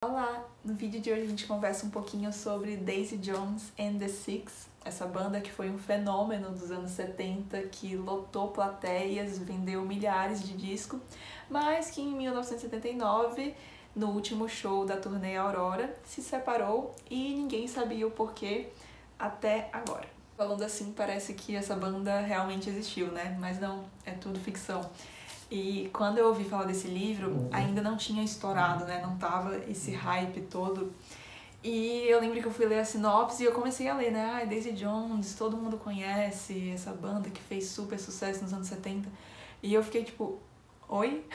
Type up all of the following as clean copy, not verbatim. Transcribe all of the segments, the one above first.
Olá! No vídeo de hoje a gente conversa um pouquinho sobre Daisy Jones and the Six, essa banda que foi um fenômeno dos anos 70, que lotou plateias, vendeu milhares de discos, mas que em 1979, no último show da turnê Aurora, se separou e ninguém sabia o porquê até agora. Falando assim, parece que essa banda realmente existiu, né? Mas não, é tudo ficção. E quando eu ouvi falar desse livro, ainda não tinha estourado, né? Não tava esse hype todo. E eu lembro que eu fui ler a sinopse e eu comecei a ler, né? Daisy Jones, todo mundo conhece, essa banda que fez super sucesso nos anos 70. E eu fiquei tipo, oi?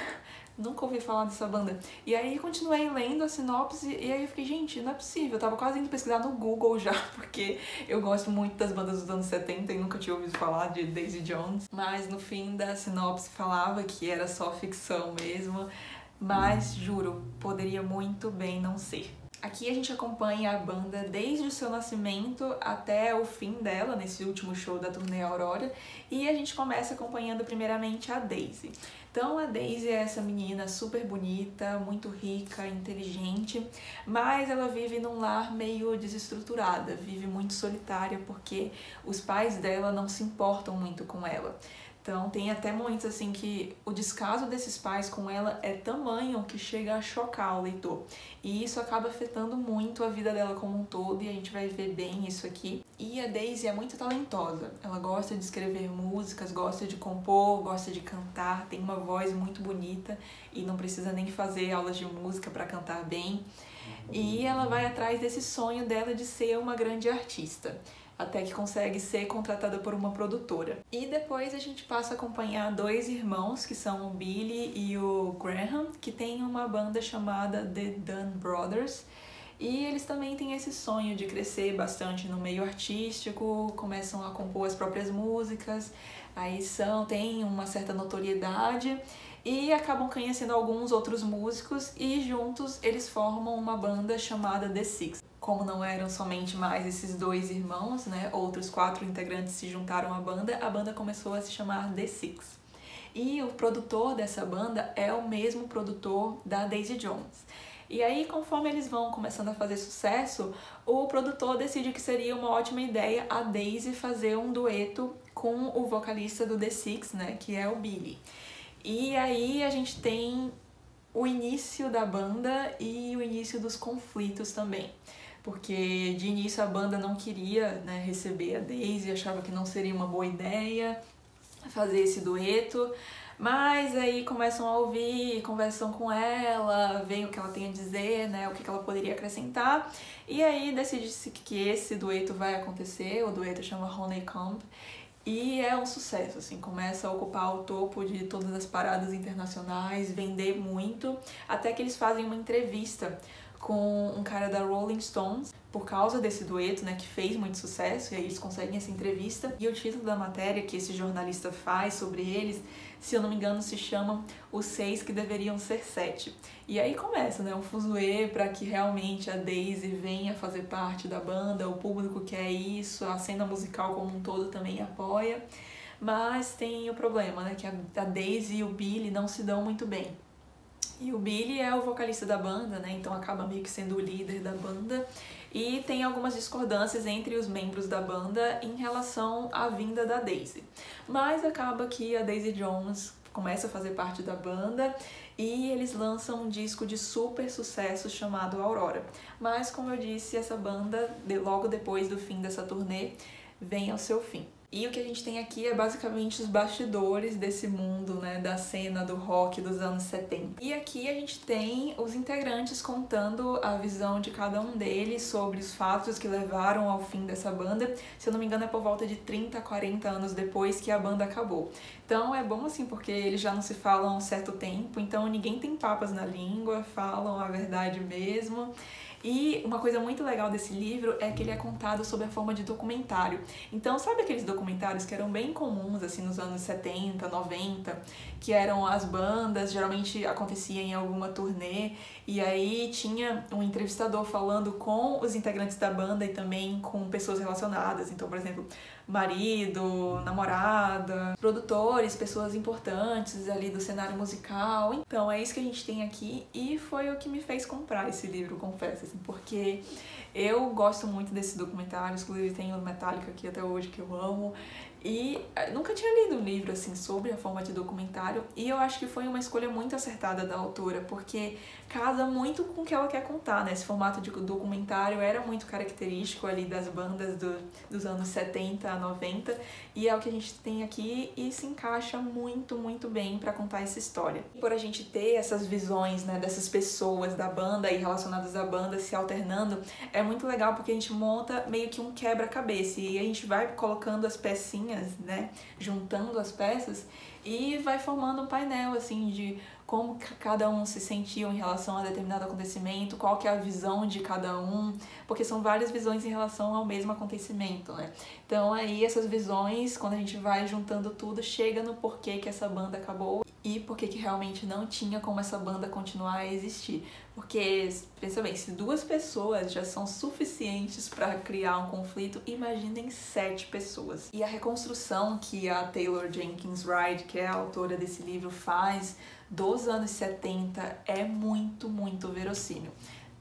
Nunca ouvi falar dessa banda. E aí continuei lendo a sinopse e aí eu fiquei, gente, não é possível. Eu tava quase indo pesquisar no Google já, porque eu gosto muito das bandas dos anos 70 e nunca tinha ouvido falar de Daisy Jones. Mas no fim da sinopse falava que era só ficção mesmo. Mas, juro, poderia muito bem não ser. Aqui a gente acompanha a banda desde o seu nascimento até o fim dela, nesse último show da turnê Aurora, e a gente começa acompanhando primeiramente a Daisy. Então a Daisy é essa menina super bonita, muito rica, inteligente, mas ela vive num lar meio desestruturada, vive muito solitária porque os pais dela não se importam muito com ela. Então tem até momentos assim que o descaso desses pais com ela é tamanho que chega a chocar o leitor. E isso acaba afetando muito a vida dela como um todo e a gente vai ver bem isso aqui. E a Daisy é muito talentosa. Ela gosta de escrever músicas, gosta de compor, gosta de cantar, tem uma voz muito bonita e não precisa nem fazer aulas de música para cantar bem. E ela vai atrás desse sonho dela de ser uma grande artista, até que consegue ser contratada por uma produtora. E depois a gente passa a acompanhar dois irmãos, que são o Billy e o Graham, que tem uma banda chamada The Dunn Brothers, e eles também têm esse sonho de crescer bastante no meio artístico, começam a compor as próprias músicas, aí têm uma certa notoriedade e acabam conhecendo alguns outros músicos e juntos eles formam uma banda chamada The Six. Como não eram somente mais esses dois irmãos, né, outros 4 integrantes se juntaram à banda, a banda começou a se chamar The Six. E o produtor dessa banda é o mesmo produtor da Daisy Jones. E aí, conforme eles vão começando a fazer sucesso, o produtor decide que seria uma ótima ideia a Daisy fazer um dueto com o vocalista do The Six, né, que é o Billy. E aí a gente tem o início da banda e o início dos conflitos também. Porque de início a banda não queria, né, receber a Daisy, achava que não seria uma boa ideia fazer esse dueto, mas aí começam a ouvir, conversam com ela, veem o que ela tem a dizer, né, o que ela poderia acrescentar, e aí decide-se que esse dueto vai acontecer. O dueto chama Honeycomb, e é um sucesso, assim, começa a ocupar o topo de todas as paradas internacionais, vender muito, até que eles fazem uma entrevista com um cara da Rolling Stones, por causa desse dueto, né, que fez muito sucesso, e aí eles conseguem essa entrevista. E o título da matéria que esse jornalista faz sobre eles, se eu não me engano, se chama Os 6 que Deveriam Ser 7. E aí começa, né, um fuzuê para que realmente a Daisy venha fazer parte da banda, o público quer isso, a cena musical como um todo também apoia, mas tem o problema, né, que a Daisy e o Billy não se dão muito bem. E o Billy é o vocalista da banda, né? Então acaba meio que sendo o líder da banda. E tem algumas discordâncias entre os membros da banda em relação à vinda da Daisy. Mas acaba que a Daisy Jones começa a fazer parte da banda e eles lançam um disco de super sucesso chamado Aurora. Mas, como eu disse, essa banda, logo depois do fim dessa turnê, vem ao seu fim. E o que a gente tem aqui é basicamente os bastidores desse mundo, né, da cena do rock dos anos 70. E aqui a gente tem os integrantes contando a visão de cada um deles sobre os fatos que levaram ao fim dessa banda. Se eu não me engano, é por volta de 30, 40 anos depois que a banda acabou. Então é bom assim, porque eles já não se falam há um certo tempo, então ninguém tem papas na língua, falam a verdade mesmo. E uma coisa muito legal desse livro é que ele é contado sob a forma de documentário. Então, sabe aqueles documentários que eram bem comuns, assim, nos anos 70, 90, que eram as bandas, geralmente acontecia em alguma turnê, e aí tinha um entrevistador falando com os integrantes da banda e também com pessoas relacionadas. Então, por exemplo, marido, namorada, produtores, pessoas importantes ali do cenário musical. Então é isso que a gente tem aqui e foi o que me fez comprar esse livro, confesso, assim, porque eu gosto muito desse documentário, inclusive tenho o Metallica aqui até hoje que eu amo. E nunca tinha lido um livro assim sobre a forma de documentário e eu acho que foi uma escolha muito acertada da autora, porque casa muito com o que ela quer contar, né? Esse formato de documentário era muito característico ali das bandas dos anos 70 a 90 e é o que a gente tem aqui e se encaixa muito, muito bem para contar essa história. E por a gente ter essas visões, né, dessas pessoas da banda e relacionadas à banda se alternando, é muito legal porque a gente monta meio que um quebra-cabeça e a gente vai colocando as pecinhas, né, juntando as peças e vai formando um painel assim de como cada um se sentiu em relação a determinado acontecimento, qual que é a visão de cada um, porque são várias visões em relação ao mesmo acontecimento, né? Então aí essas visões, quando a gente vai juntando tudo, chega no porquê que essa banda acabou e porquê que realmente não tinha como essa banda continuar a existir. Porque, pensa bem, se 2 pessoas já são suficientes para criar um conflito, imaginem 7 pessoas. E a reconstrução que a Taylor Jenkins Reid, que é a autora desse livro, faz dos anos 70 é muito, muito verossímil.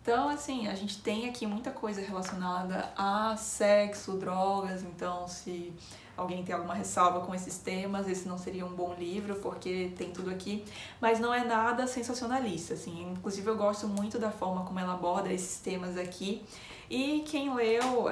Então, assim, a gente tem aqui muita coisa relacionada a sexo, drogas, então se alguém tem alguma ressalva com esses temas, esse não seria um bom livro, porque tem tudo aqui, mas não é nada sensacionalista, assim, inclusive eu gosto muito da forma como ela aborda esses temas aqui, e quem leu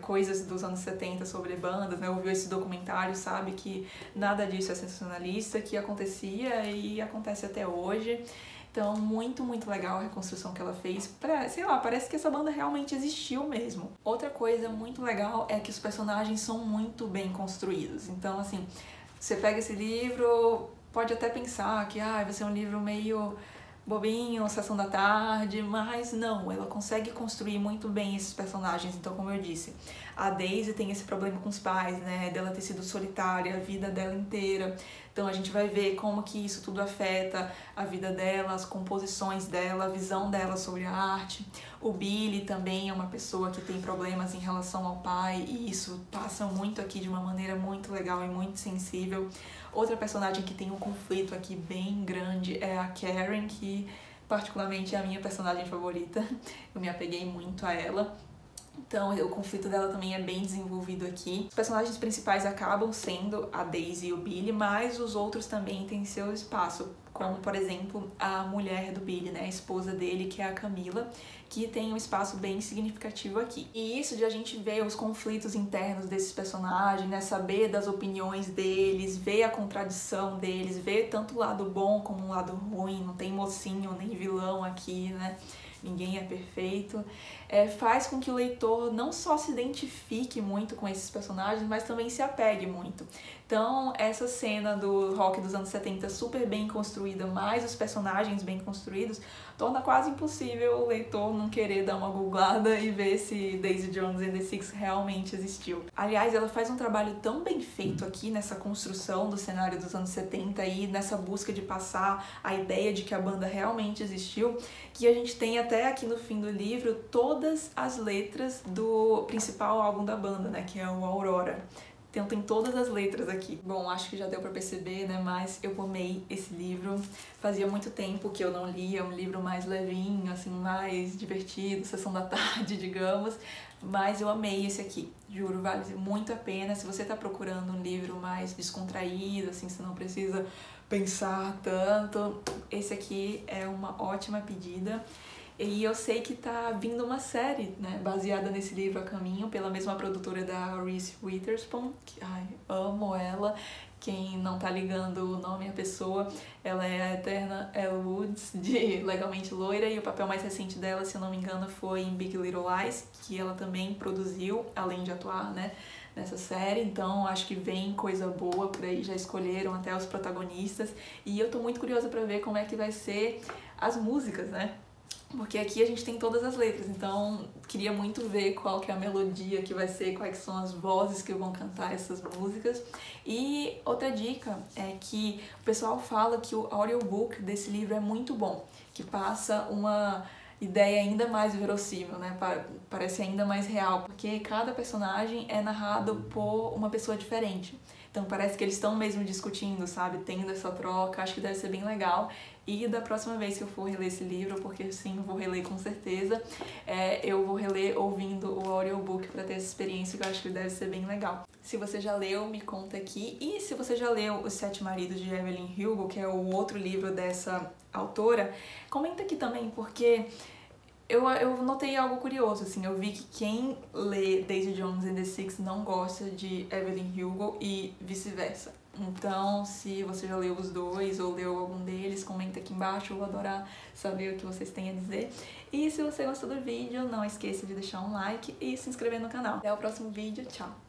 coisas dos anos 70 sobre bandas, né, ouviu esse documentário, sabe que nada disso é sensacionalista, que acontecia e acontece até hoje. Então, muito, muito legal a reconstrução que ela fez. Sei lá, parece que essa banda realmente existiu mesmo. Outra coisa muito legal é que os personagens são muito bem construídos. Então, assim, você pega esse livro, pode até pensar que vai ser um livro meio bobinho, Sessão da Tarde, mas não, ela consegue construir muito bem esses personagens. Então, como eu disse, a Daisy tem esse problema com os pais, né, dela ter sido solitária a vida dela inteira. Então a gente vai ver como que isso tudo afeta a vida dela, as composições dela, a visão dela sobre a arte. O Billy também é uma pessoa que tem problemas em relação ao pai e isso passa muito aqui de uma maneira muito legal e muito sensível. Outra personagem que tem um conflito aqui bem grande é a Karen, que particularmente é a minha personagem favorita. Eu me apeguei muito a ela. Então, o conflito dela também é bem desenvolvido aqui. Os personagens principais acabam sendo a Daisy e o Billy, mas os outros também têm seu espaço, como, por exemplo, a mulher do Billy, né, a esposa dele, que é a Camila, que tem um espaço bem significativo aqui. E isso de a gente ver os conflitos internos desses personagens, né, saber das opiniões deles, ver a contradição deles, ver tanto o lado bom como o lado ruim, não tem mocinho nem vilão aqui, né? Ninguém é perfeito, faz com que o leitor não só se identifique muito com esses personagens, mas também se apegue muito. Então, essa cena do rock dos anos 70 super bem construída, mais os personagens bem construídos, torna quase impossível o leitor não querer dar uma googlada e ver se Daisy Jones and the Six realmente existiu. Aliás, ela faz um trabalho tão bem feito aqui nessa construção do cenário dos anos 70 e nessa busca de passar a ideia de que a banda realmente existiu, que a gente tem até aqui no fim do livro todas as letras do principal álbum da banda, né, que é o Aurora. Então tem todas as letras aqui. Bom, acho que já deu pra perceber, né, mas eu amei esse livro. Fazia muito tempo que eu não lia um livro mais levinho, assim, mais divertido, Sessão da Tarde, digamos. Mas eu amei esse aqui, juro, vale muito a pena. Se você tá procurando um livro mais descontraído, assim, você não precisa pensar tanto, esse aqui é uma ótima pedida. E eu sei que tá vindo uma série, né, baseada nesse livro a caminho, pela mesma produtora da Reese Witherspoon, que, amo ela. Quem não tá ligando o nome à pessoa, ela é a eterna Elle Woods, de Legalmente Loira, e o papel mais recente dela, se eu não me engano, foi em Big Little Lies, que ela também produziu, além de atuar, né, nessa série. Então acho que vem coisa boa por aí, já escolheram até os protagonistas, e eu tô muito curiosa pra ver como é que vai ser as músicas, né? porque aqui a gente tem todas as letras, então queria muito ver qual que é a melodia que vai ser, quais são as vozes que vão cantar essas músicas. E outra dica é que o pessoal fala que o audiobook desse livro é muito bom, que passa uma ideia ainda mais verossímil, né? Parece ainda mais real, porque cada personagem é narrado por uma pessoa diferente. Então parece que eles estão mesmo discutindo, sabe? Tendo essa troca, acho que deve ser bem legal. E da próxima vez que eu for reler esse livro, porque sim, eu vou reler com certeza, eu vou reler ouvindo o audiobook para ter essa experiência, que eu acho que deve ser bem legal. Se você já leu, me conta aqui. E se você já leu Os Sete Maridos de Evelyn Hugo, que é o outro livro dessa autora, comenta aqui também, porque eu notei algo curioso, assim, eu vi que quem lê Daisy Jones and the Six não gosta de Evelyn Hugo e vice-versa. Então, se você já leu os dois ou leu algum deles, comenta aqui embaixo, eu vou adorar saber o que vocês têm a dizer. E se você gostou do vídeo, não esqueça de deixar um like e se inscrever no canal. Até o próximo vídeo, tchau!